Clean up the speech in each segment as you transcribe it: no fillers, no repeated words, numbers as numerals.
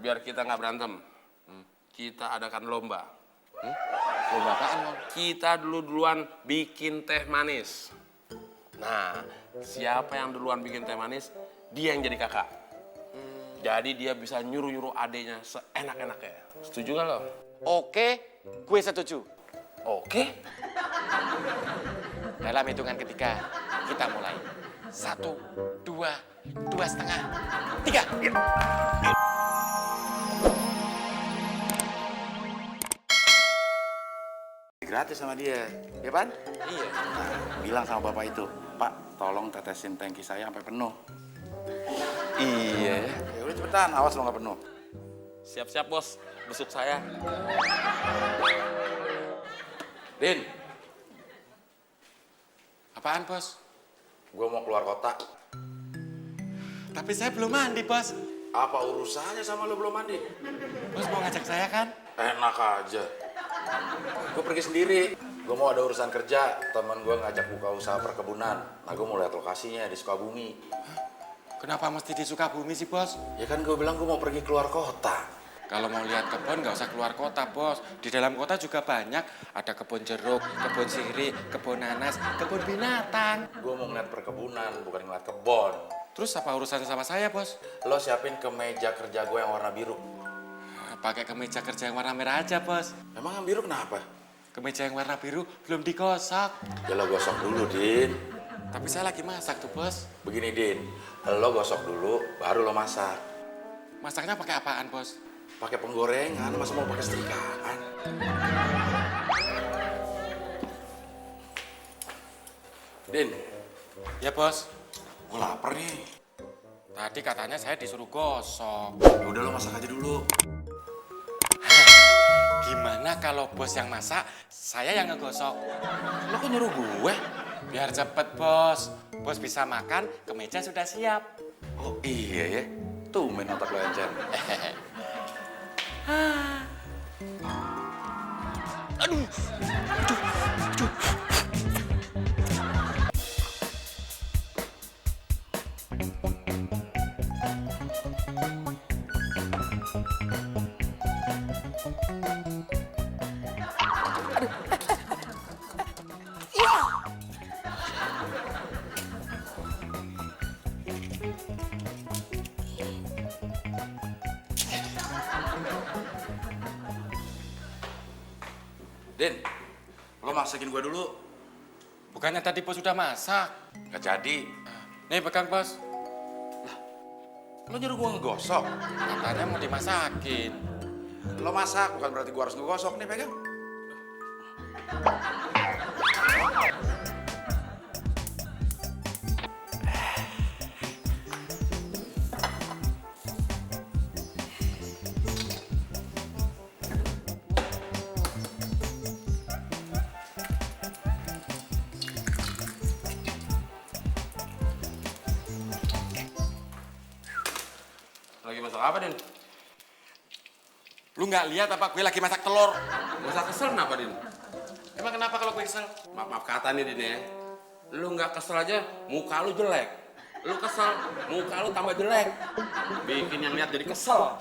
biar kita nggak berantem, kita adakan lomba. Lomba apaan, Bang? Kita duluan bikin teh manis. Nah, siapa yang duluan bikin teh manis, dia yang jadi kakak. Jadi dia bisa nyuruh-nyuruh adenya seenak-enaknya. Setuju nggak lo? Oke, gue setuju. Oke. Dalam hitungan ketiga, kita mulai. 1, 2, 2,5, 3. Gratis sama dia, ya Pan? Iya. Nah, bilang sama bapak itu, Pak, tolong tetesin tangki saya sampai penuh. Iya. Ya udah cepetan, awas lo nggak penuh. Siap-siap bos, besuk saya. Din, Apaan, Bos? gue mau keluar kota. Tapi saya belum mandi, Bos. Apa urusannya sama lo belum mandi? Bos mau ngajak saya kan? Enak aja. Gue pergi sendiri. Gue mau ada urusan kerja. Temen gue ngajak buka usaha perkebunan. Nah, gue mau lihat lokasinya di Sukabumi. Kenapa mesti di Sukabumi sih, Bos? Ya kan gue bilang gue mau pergi keluar kota. Kalau mau lihat kebun nggak usah keluar kota, Bos. Di dalam kota juga banyak. Ada kebun jeruk, kebun sirih, kebun nanas, kebun binatang. Gue mau ngeliat perkebunan, bukan ngeliat kebon. Terus apa urusannya sama saya, Bos? Lo siapin kemeja kerja gue yang warna biru. Pakai kemeja kerja yang warna merah aja, Bos. Emang yang biru kenapa? Kemeja yang warna biru belum digosok. Ya lo gosok dulu, Din. Tapi saya lagi masak tuh, Bos. Begini, Din. Lo gosok dulu, baru lo masak. Masaknya pakai apaan, Bos? Pakai penggorengan, masa mau pakai setrikaan? Din, Ya, Bos. gue lapar nih. Tadi katanya saya disuruh gosok. Ya udah lo masak aja dulu. Gimana kalau Bos yang masak, saya yang ngegosok? Lo kok nyuruh gue? Biar cepet, Bos. Bos bisa makan, kemeja sudah siap. Oh iya ya, tuh main otak lo encer. Din, lo masakin gue dulu. Bukannya tadi Bos sudah masak? Gak jadi. Nih, pegang, Bos. Lo nyuruh gue ngegosok. Katanya mau dimasakin. Lo masak, bukan berarti gue harus ngegosok. Nih, pegang. Lagi masak apa, Din? Lu nggak lihat apa gue lagi masak telur? Gak usah kesel kenapa, Din? Emang kenapa kalau gue kesel? Maaf kata nih, Din ya. Lu nggak kesel aja, muka lu jelek. Lu kesel, muka lu tambah jelek. Bikin yang lihat jadi kesel.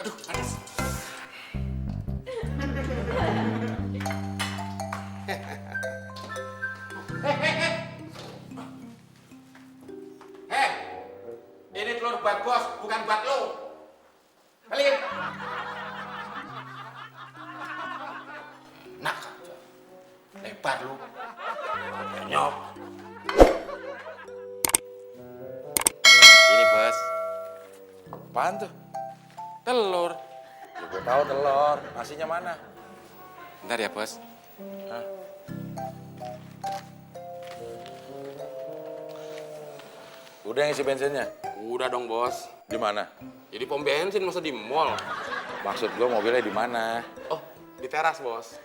Aduh, panas. Hei, ini telur buat Bos, bukan buat lo. Balik. Nak, lebar lu. Nyok. Ini, Bos. Apaan tuh? Telur. Ya, gue tahu telur. Nasinya mana? Bentar ya, Bos. Udah ngisi bensinnya? Udah dong, Bos. Di mana? Jadi pom bensin masa di mall? Maksud gue mobilnya di mana? Oh, di teras, Bos.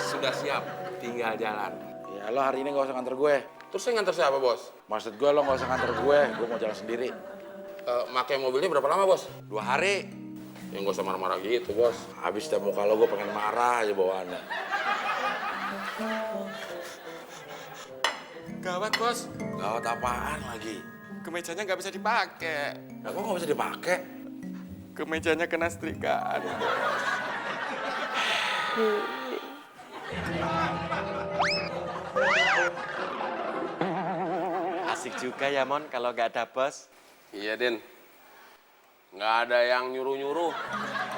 Sudah siap, tinggal jalan. Ya lo hari ini gak usah nganter gue. Terus saya nganter siapa, Bos? Maksud gue lo gak usah nganter gue mau jalan sendiri. Makai mobilnya berapa lama, Bos? 2 hari. Ya nggak usah marah-marah gitu, Bos. Habis setiap muka lo gue pengen marah aja bawaannya. Gawat, Bos. Gawat apaan lagi? Kemejanya nggak bisa dipakai. Nah, kok gak bisa dipakai? Kemejanya kena setrikaan. Asik juga ya, Mon, kalau nggak ada bos. Iya, Din. Nggak ada yang nyuruh-nyuruh.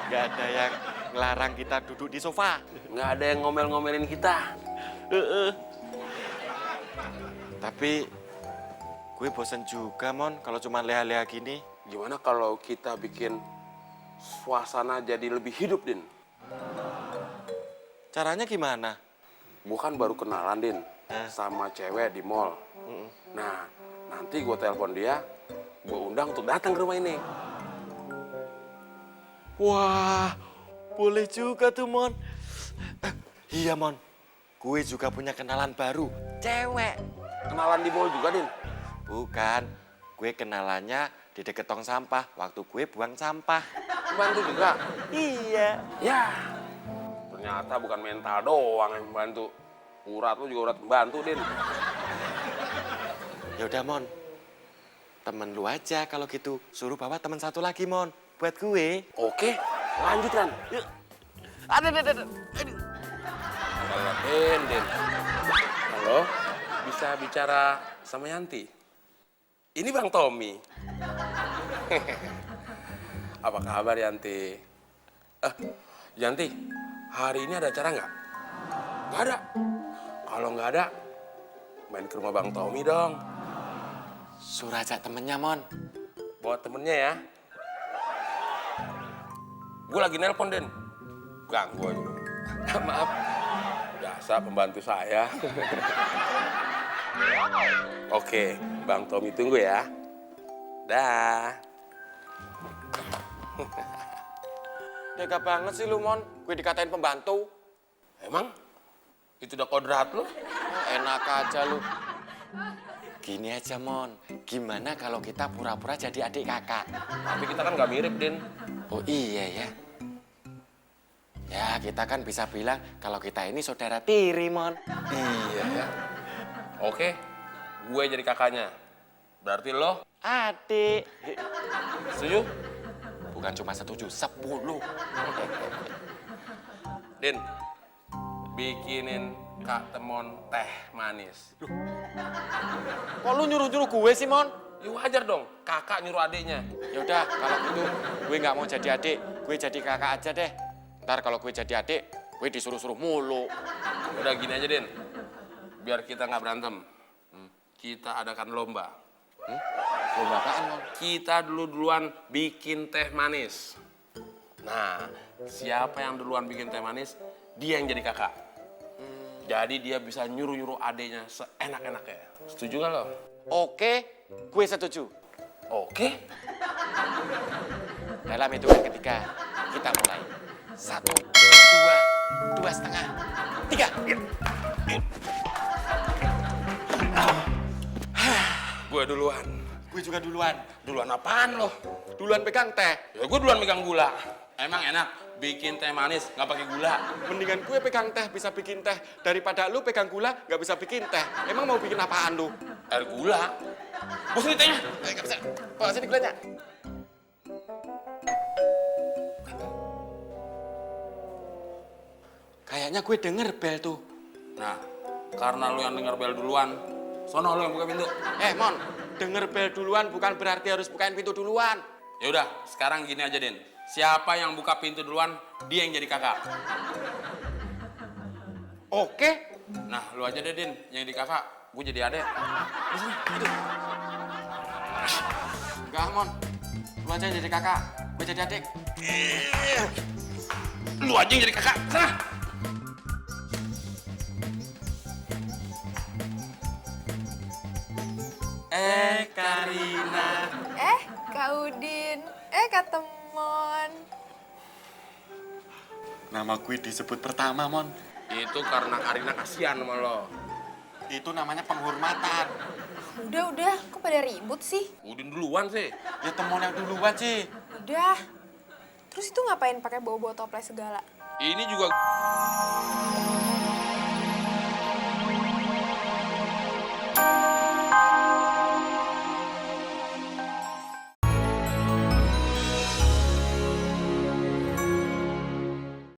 Nggak ada yang ngelarang kita duduk di sofa. Nggak ada yang ngomel-ngomelin kita. Tapi gue bosen juga, Mon, kalau cuma leha-leha gini. Gimana kalau kita bikin suasana jadi lebih hidup, Din? Caranya gimana? Bukan baru kenalan, Din, sama cewek di mall. Nah, nanti gue telepon dia, gue undang untuk datang ke rumah ini. Wah, boleh juga tuh, Mon. Iya, Mon. Gue juga punya kenalan baru, cewek. Kenalan di mall juga, Din? Bukan, gue kenalannya di deket tong sampah waktu gue buang sampah. Bantu juga? Iya. Ya, ternyata bukan mental doang yang membantu. Urat lu juga urat membantu, Din. Ya udah, Mon. Temen lu aja kalau gitu. Suruh bawa temen satu lagi, Mon. Buat gue. Oke, lanjutkan. Yuk. Aduh. Din. Halo, bisa bicara sama Yanti? Ini Bang Tommy. Apa kabar, Yanti? Yanti, hari ini ada acara nggak? Nggak ada. Kalau nggak ada, main ke rumah Bang Tommy dong. Suruh ajak temennya, Mon. Bawa temennya ya. Gue lagi nelpon, Den. Ganggu aja. Maaf. Biasa pembantu saya. Oke, Bang Tommy tunggu ya. Dah. Tega banget sih lu, Mon. Gue dikatain pembantu. Emang? Itu udah kodrat lu? Enak aja lu. Gini aja, Mon. Gimana kalau kita pura-pura jadi adik kakak? Tapi kita kan nggak mirip, Din. Oh iya ya. Ya, kita kan bisa bilang kalau kita ini saudara tiri, Mon. Iya ya. Oke, gue jadi kakaknya. Berarti lo Adik. setuju? Bukan cuma setuju, 10. Din, bikinin Kak Temon teh manis. Kok lu nyuruh-nyuruh gue sih, Mon? Ya wajar dong, kakak nyuruh adiknya. Yaudah, kalau gitu gue nggak mau jadi adik, gue jadi kakak aja deh. Ntar kalau gue jadi adik, gue disuruh-suruh mulu. Udah gini aja, Din. Biar kita nggak berantem. Kita adakan lomba. Lomba apaan, Mon? Kita duluan bikin teh manis. Nah, siapa yang duluan bikin teh manis, dia yang jadi kakak. Jadi dia bisa nyuruh-nyuruh adiknya seenak-enaknya. Setuju nggak lo? Oke, gue setuju. Oke. Dalam hitungan ketiga, kita mulai. 1, 2, 2,5, 3. Gue duluan. Gue juga duluan. Duluan apaan lo? Duluan pegang teh. Ya gue duluan megang gula. Emang enak bikin teh manis nggak pakai gula? Mendingan gue pegang teh bisa bikin teh daripada lu pegang gula nggak bisa bikin teh. Emang mau bikin apaan lu? Air gula. Bos ini tehnya. Nggak bisa. Bawa sini gulanya. Kayaknya gue denger bel tuh. Nah, karena lu yang denger bel duluan, sono lu yang buka pintu. Mon, denger bel duluan bukan berarti harus bukain pintu duluan. Ya udah, sekarang gini aja, Din. Siapa yang buka pintu duluan, dia yang jadi kakak. Oke. Nah, lu aja deh, Din, yang jadi kakak. Gue jadi adek. Di sini, itu. Enggak, Mon. Lu aja jadi kakak, gue jadi adik. Lu aja yang jadi kakak. Sana. Karina. Kak Udin. Kak Temon. Nama gue disebut pertama, Mon. Itu karena Karina kasihan sama lo. Itu namanya penghormatan. Udah, kok pada ribut sih? Udin duluan sih. Ya temen yang duluan sih. Udah. Terus itu ngapain pakai bawa-bawa toples segala? Ini juga